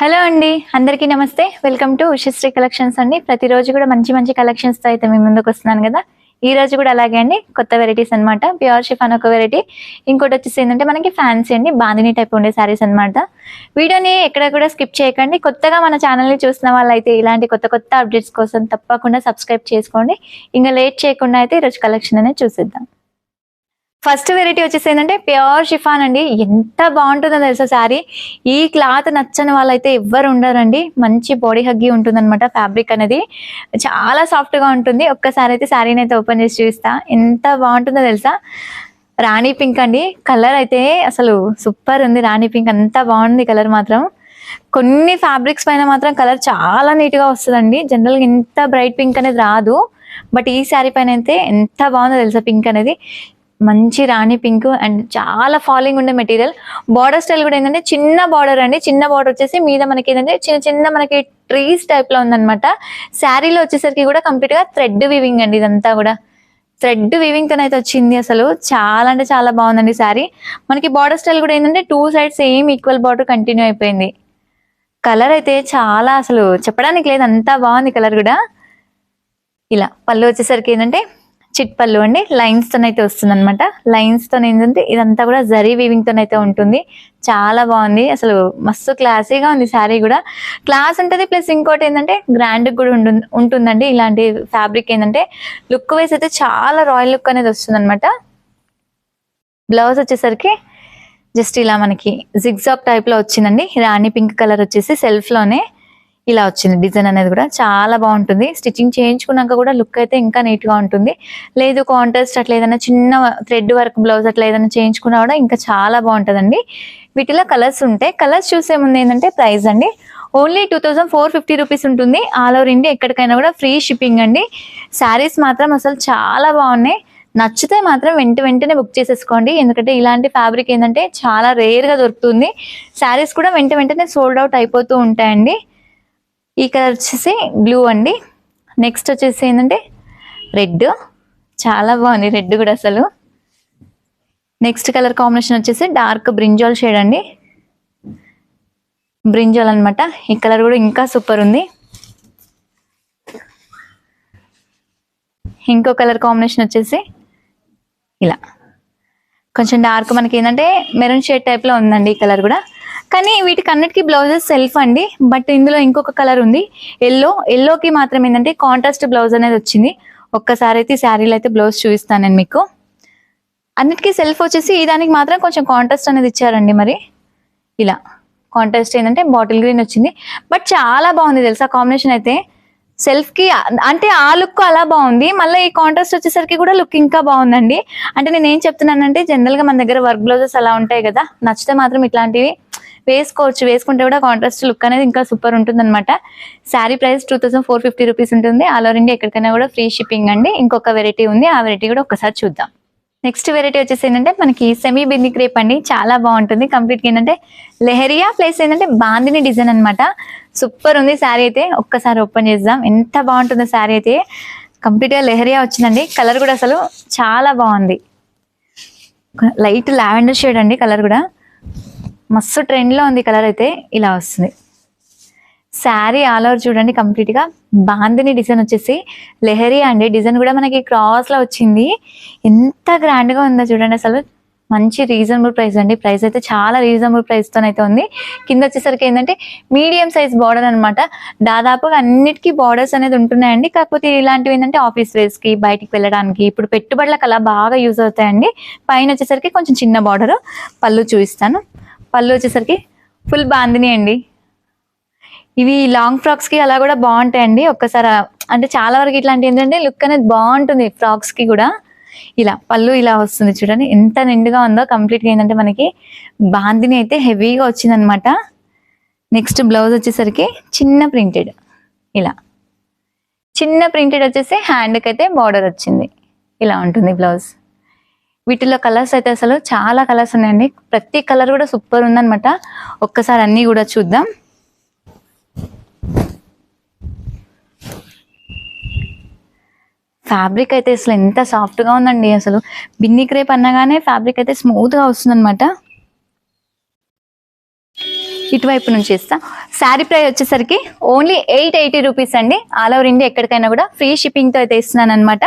Hello అండి, అందరికీ నమస్తే. వెల్కమ్ టు ఉషశ్రీ కలెక్షన్స్ అండి. ప్రతిరోజు కూడా మంచి మంచి కలెక్షన్స్తో అయితే మీ ముందుకు వస్తున్నాను కదా. ఈ రోజు కూడా అలాగే అండి, కొత్త వెరైటీస్ అనమాట. ప్యూర్ షిఫాన్ ఒక వెరైటీ, ఇంకోటి వచ్చేసి ఏంటంటే మనకి ఫ్యాన్సీ అండి, బాందిని టైప్ ఉండే శారీస్ అనమాట. వీడియోని ఎక్కడ కూడా స్కిప్ చేయకండి. కొత్తగా మన ఛానల్ని చూసిన వాళ్ళైతే ఇలాంటి కొత్త కొత్త అప్డేట్స్ కోసం తప్పకుండా సబ్స్క్రైబ్ చేసుకోండి. ఇంకా లేట్ చేయకుండా అయితే ఈరోజు కలెక్షన్ అనేది చూసేద్దాం. ఫస్ట్ వెరైటీ వచ్చేసి ఏంటంటే ప్యూర్ షిఫాన్ అండి. ఎంత బాగుంటుందో తెలుసా శారీ. ఈ క్లాత్ నచ్చని వాళ్ళైతే ఎవ్వరు ఉండరండి. మంచి బాడీ హగ్గి ఉంటుందన్నమాట. ఫ్యాబ్రిక్ అనేది చాలా సాఫ్ట్ గా ఉంటుంది. ఒక్కసారి అయితే శారీని అయితే ఓపెన్ చేసి చూపిస్తా. ఎంత బాగుంటుందో తెలుసా. రాణి పింక్ అండి. కలర్ అయితే అసలు సూపర్ ఉంది. రాణి పింక్ అంత బాగుంది కలర్ మాత్రం. కొన్ని ఫ్యాబ్రిక్స్ పైన మాత్రం కలర్ చాలా నీట్ గా వస్తుందండి. జనరల్గా ఇంత బ్రైట్ పింక్ అనేది రాదు, బట్ ఈ శారీ పైన అయితే ఎంత బాగుందో తెలుసా. పింక్ అనేది మంచి రాణి పింక్ అండ్ చాలా ఫాలింగ్ ఉండే మెటీరియల్. బార్డర్ స్టైల్ కూడా ఏంటంటే చిన్న బార్డర్ అండి. చిన్న బార్డర్ వచ్చేసి మీద మనకి ఏంటంటే చిన్న చిన్న మనకి ట్రీస్ టైప్ లో ఉందన్నమాట. శారీలో వచ్చేసరికి కూడా కంప్లీట్ గా థ్రెడ్ వీవింగ్ అండి. ఇదంతా కూడా థ్రెడ్ వీవింగ్ తోనైతే వచ్చింది. అసలు చాలా అంటే చాలా బాగుందండి శారీ. మనకి బార్డర్ స్టైల్ కూడా ఏంటంటే two sides same equal border continue అయిపోయింది. కలర్ అయితే చాలా అసలు చెప్పడానికి లేదు, అంతా బాగుంది కలర్ కూడా. ఇలా పళ్ళు వచ్చేసరికి ఏంటంటే చిట్ పళ్ళు అండి. లైన్స్ తోనైతే వస్తుంది అనమాట. లైన్స్ తో ఏంటంటే ఇదంతా కూడా జరీ వీవింగ్ తోనైతే ఉంటుంది. చాలా బాగుంది అసలు. మస్తు క్లాసీగా ఉంది శారీ కూడా. క్లాస్ ఉంటుంది, ప్లస్ ఇంకోటి ఏంటంటే గ్రాండ్ కూడా ఉంటుందండి. ఇలాంటి ఫ్యాబ్రిక్ ఏంటంటే లుక్ వైజ్ అయితే చాలా రాయల్ లుక్ అనేది వస్తుంది అనమాట. బ్లౌజ్ వచ్చేసరికి జస్ట్ ఇలా మనకి జిగ్జాగ్ టైప్ లో వచ్చిందండి. రాణి పింక్ కలర్ వచ్చేసి సెల్ఫ్ లోనే ఇలా వచ్చింది. డిజైన్ అనేది కూడా చాలా బాగుంటుంది. స్టిచ్చింగ్ చేయించుకున్నాక కూడా లుక్ అయితే ఇంకా నీట్ గా ఉంటుంది. లేదు కాంట్రాస్ట్ అట్లా ఏదైనా చిన్న థ్రెడ్ వర్క్ బ్లౌజ్ అట్లా ఏదైనా చేయించుకున్నా కూడా ఇంకా చాలా బాగుంటుందండి. వీటిలో కలర్స్ ఉంటాయి. కలర్స్ చూసే ముందు ఏంటంటే ప్రైస్ అండి ఓన్లీ 2450 రూపీస్ ఉంటుంది. ఆల్ ఓవర్ ఇండియా ఎక్కడికైనా కూడా ఫ్రీ షిప్పింగ్ అండి. శారీస్ మాత్రం అసలు చాలా బాగున్నాయి. నచ్చితే మాత్రం వెంటనే బుక్ చేసేసుకోండి. ఎందుకంటే ఇలాంటి ఫ్యాబ్రిక్ ఏంటంటే చాలా రేర్ గా దొరుకుతుంది. శారీస్ కూడా వెంటనే సోల్డ్ అవుట్ అయిపోతూ ఉంటాయండి. ఈ కలర్ వచ్చేసి బ్లూ అండి. నెక్స్ట్ వచ్చేసి ఏంటంటే రెడ్. చాలా బాగుంది రెడ్ కూడా అసలు. నెక్స్ట్ కలర్ కాంబినేషన్ వచ్చేసి డార్క్ బ్రింజాల్ షేడ్ అండి. బ్రింజాల్ అనమాట. ఈ కలర్ కూడా ఇంకా సూపర్ ఉంది. ఇంకో కలర్ కాంబినేషన్ వచ్చేసి ఇలా కొంచెం డార్క్ మనకి ఏంటంటే మెరూన్ షేడ్ టైప్ లో ఉందండి ఈ కలర్ కూడా. కానీ వీటికి అన్నిటికీ బ్లౌజెస్ సెల్ఫ్ అండి. బట్ ఇందులో ఇంకొక కలర్ ఉంది ఎల్లోకి మాత్రం ఏంటంటే కాంట్రాస్ట్ బ్లౌజ్ అనేది వచ్చింది. ఒక్కసారి అయితే శారీలో అయితే బ్లౌజ్ చూపిస్తాను నేను మీకు. అన్నిటికీ సెల్ఫ్ వచ్చేసి ఈ దానికి మాత్రం కొంచెం కాంట్రాస్ట్ అనేది ఇచ్చారండి. మరి ఇలా కాంట్రాస్ట్ ఏంటంటే బాటిల్ గ్రీన్ వచ్చింది. బట్ చాలా బాగుంది తెలుసా కాంబినేషన్ అయితే. సెల్ఫ్ కి అంటే ఆ లుక్ అలా బాగుంది, మళ్ళీ ఈ కాంట్రాస్ట్ వచ్చేసరికి కూడా లుక్ ఇంకా బాగుందండి. అంటే నేను ఏం చెప్తున్నానంటే జనరల్ గా మన దగ్గర వర్క్ బ్లౌజెస్ అలా ఉంటాయి కదా, నచ్చితే మాత్రం ఇట్లాంటివి వేసుకోవచ్చు. వేసుకుంటే కూడా కాంట్రాస్ట్ లుక్ అనేది ఇంకా సూపర్ ఉంటుంది అనమాట. శారీ ప్రైస్ 2450 రూపీస్ ఉంటుంది. ఆల్ ఓవర్ ఇండియా ఎక్కడికైనా కూడా ఫ్రీ షిప్పింగ్ అండి. ఇంకొక వెరైటీ ఉంది, ఆ వెరైటీ కూడా ఒకసారి చూద్దాం. నెక్స్ట్ వెరైటీ వచ్చేసి ఏంటంటే మనకి సెమీ బింది క్రేప్ అండి. చాలా బాగుంటుంది. కంప్లీట్ గా ఏంటంటే లెహరియా ప్లేస్ ఏంటంటే బాందిని డిజైన్ అనమాట. సూపర్ ఉంది శారీ అయితే. ఒక్కసారి ఓపెన్ చేద్దాం. ఎంత బాగుంటుందో శారీ అయితే. కంప్లీట్ గా లెహరియా వచ్చిందండి. కలర్ కూడా అసలు చాలా బాగుంది. లైట్ లావెండర్ షేడ్ అండి. కలర్ కూడా మస్తు ట్రెండ్ లో ఉంది. కలర్ అయితే ఇలా వస్తుంది. శారీ ఆల్ ఓవర్ చూడండి కంప్లీట్ గా బాందిని డిజైన్ వచ్చేసి లెహరియా అండి. డిజైన్ కూడా మనకి క్రాస్ లో వచ్చింది. ఎంత గ్రాండ్ గా ఉందో చూడండి అసలు. మంచి రీజనబుల్ ప్రైస్ అండి. ప్రైస్ అయితే చాలా రీజనబుల్ ప్రైస్ తోనైతే ఉంది. కింద వచ్చేసరికి ఏంటంటే మీడియం సైజ్ బార్డర్ అనమాట. దాదాపుగా అన్నిటికీ బార్డర్స్ అనేది ఉంటున్నాయండి. కాకపోతే ఇలాంటివి ఏంటంటే ఆఫీస్ వేర్స్ కి, బయటికి వెళ్ళడానికి, ఇప్పుడు పెట్టుబడులకు అలా బాగా యూజ్ అవుతాయండి. పైన వచ్చేసరికి కొంచెం చిన్న బార్డర్. పళ్ళు చూపిస్తాను. పళ్ళు వచ్చేసరికి ఫుల్ బాందిని అండి. ఇవి లాంగ్ ఫ్రాక్స్ కి అలా కూడా బాగుంటాయండి. ఒక్కసారి అంటే చాలా వరకు ఇట్లాంటి ఏంటంటే లుక్ అనేది బాగుంటుంది ఫ్రాక్స్ కి కూడా. ఇలా పళ్ళు ఇలా వస్తుంది చూడండి ఎంత నిండుగా ఉందో. కంప్లీట్ గా ఏంటంటే మనకి బాందిని అయితే హెవీగా వచ్చింది అనమాట. నెక్స్ట్ బ్లౌజ్ వచ్చేసరికి చిన్న ప్రింటెడ్. ఇలా చిన్న ప్రింటెడ్ వచ్చేసి హ్యాండ్కి అయితే బార్డర్ వచ్చింది. ఇలా ఉంటుంది బ్లౌజ్. వీటిలో కలర్స్ అయితే అసలు చాలా కలర్స్ ఉన్నాయండి. ప్రతి కలర్ కూడా సూపర్ ఉందన్నమాట. ఒక్కసారి అన్ని కూడా చూద్దాం. ఫ్యాబ్రిక్ అయితే అసలు ఎంత సాఫ్ట్ గా ఉందండి. అసలు బిన్ని క్రేప్ అన్నగానే ఫ్యాబ్రిక్ అయితే స్మూత్ గా వస్తుంది అనమాట. ఇటువైపు నుంచి ఇస్తా. శారీ ప్రైస్ వచ్చేసరికి ఓన్లీ 880 రూపీస్ అండి. ఆల్ ఓవర్ ఇండియా ఎక్కడికైనా కూడా ఫ్రీ షిప్పింగ్తో అయితే ఇస్తున్నాను అనమాట.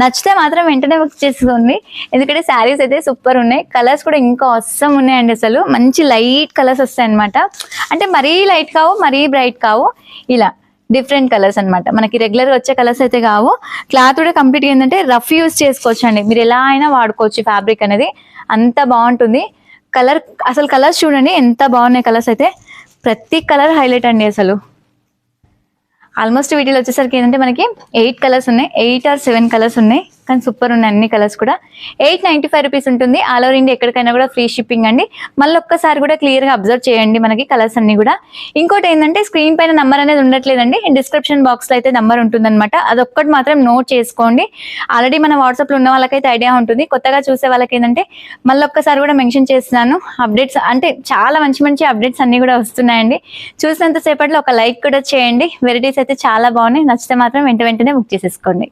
నచ్చితే మాత్రం వెంటనే బుక్ చేసుకోండి, ఎందుకంటే శారీస్ అయితే సూపర్ ఉన్నాయి. కలర్స్ కూడా ఇంకా అవసరం ఉన్నాయండి. అసలు మంచి లైట్ కలర్స్ వస్తాయి అనమాట. అంటే మరీ లైట్ కావు, మరీ బ్రైట్ కావు, ఇలా డిఫరెంట్ కలర్స్ అనమాట. మనకి రెగ్యులర్గా వచ్చే కలర్స్ అయితే కావు. క్లాత్ కూడా కంప్లీట్గా ఏంటంటే రఫ్ యూజ్ చేసుకోవచ్చు అండి, మీరు ఎలా అయినా వాడుకోవచ్చు. ఫ్యాబ్రిక్ అనేది అంత బాగుంటుంది. అసలు కలర్స్ చూడండి ఎంత బాగున్నాయి. కలర్స్ అయితే ప్రతి కలర్ హైలైట్ అండి. అసలు ఆల్మోస్ట్ వీటిలో వచ్చేసరికి ఏంటంటే మనకి 8 కలర్స్ ఉన్నాయి, 8 or 7 కలర్స్ ఉన్నాయి, కానీ సూపర్ ఉన్నాయి అన్ని కలర్స్ కూడా. 895 రూపీస్ ఉంటుంది. ఆల్ ఓవర్ ఇండియా ఎక్కడికైనా కూడా ఫ్రీ షిప్పింగ్ అండి. మళ్ళీ ఒక్కసారి కూడా క్లియర్గా అబ్జర్వ్ చేయండి మనకి కలర్స్ అన్ని కూడా. ఇంకోటి ఏంటంటే స్క్రీన్ పైన నెంబర్ అనేది ఉండట్లేదండి, డిస్క్రిప్షన్ బాక్స్లో అయితే నెంబర్ ఉంటుందన్నమాట. అదొక్కటి మాత్రం నోట్ చేసుకోండి. ఆల్రెడీ మన వాట్సాప్లో ఉన్న వాళ్ళకైతే ఐడియా ఉంటుంది, కొత్తగా చూసే వాళ్ళకి ఏంటంటే మళ్ళీ ఒక్కసారి కూడా మెన్షన్ చేస్తున్నాను. అప్డేట్స్ అంటే చాలా మంచి మంచి అప్డేట్స్ అన్ని కూడా వస్తున్నాయండి. చూసినంత సేపట్లో ఒక లైక్ కూడా చేయండి. వెరైటీస్ అయితే చాలా బాగున్నాయి. నచ్చితే మాత్రం వెంటనే బుక్ చేసేసుకోండి.